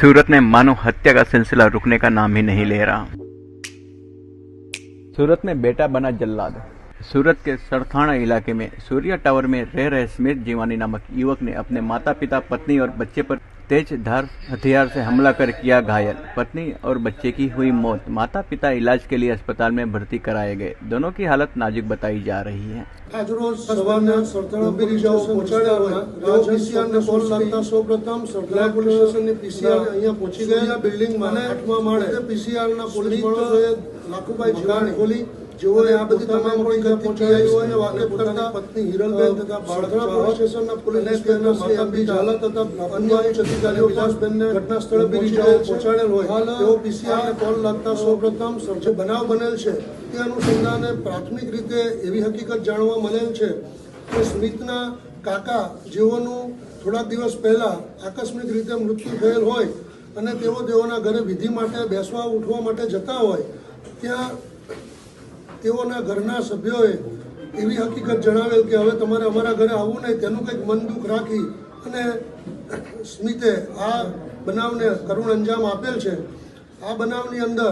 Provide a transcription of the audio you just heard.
सूरत में मानो हत्या का सिलसिला रुकने का नाम ही नहीं ले रहा। सूरत में बेटा बना जल्लाद। सूरत के सरथाना इलाके में सूर्या टावर में रह रहे स्मित जीवानी नामक युवक ने अपने माता पिता, पत्नी और बच्चे पर तेज धार हथियार से हमला कर किया घायल। पत्नी और बच्चे की हुई मौत। माता पिता इलाज के लिए अस्पताल में भर्ती कराए गए। दोनों की हालत नाजुक बताई जा रही है। આજરોજ સવારના સરથાણા પોલીસ સ્ટેશન પહોંચાડ્યા હોય પીસીઆર ને કોલ લાગતા સૌપ્રથમ સરથાણા પોલીસ સ્ટેશનની પીસીઆર અહીંયા પહોંચી ગયા બિલ્ડિંગમાં 8મા માળે પીસીઆર ના પોલીસ માણસોએ લાખુભાઈ જીવાણી ખોલી જેઓએ આ બધી તમામ હકીકત પહોંચાડી હોય વાકેફ કરતા પત્ની હિરલબેન તથા સરથાણા પોલીસ સ્ટેશનના પોલીસ સ્ટેશનના માતા પિતા હાલત તથા અન્ય ઉચ્ચ અધિકારીઓ વિલાસબેનને ઘટના સ્થળે પહોંચાડેલ હોય તેઓ પીસીઆર ને કોલ લાગતા સૌપ્રથમ જે બનાવ બનેલ છે તે અનુસંધાને પ્રાથમિક રીતે એવી હકીકત જાણવા મળેલ છે કે સ્મિતના કાકા જેઓનું થોડા દિવસ પહેલા આકસ્મિક રીતે મૃત્યુ થયેલ હોય અને તેઓના ઘરે વિધિ માટે બેસવા ઉઠવા માટે જતા હોય ત્યાં તેઓના ઘરના સભ્યોએ એવી હકીકત જણાવેલ કે હવે તમારે અમારા ઘરે આવવું નહીં, તેનું કંઈક મન દુઃખ રાખી અને સ્મિતે આ બનાવને કરુણ અંજામ આપેલ છે। આ બનાવની અંદર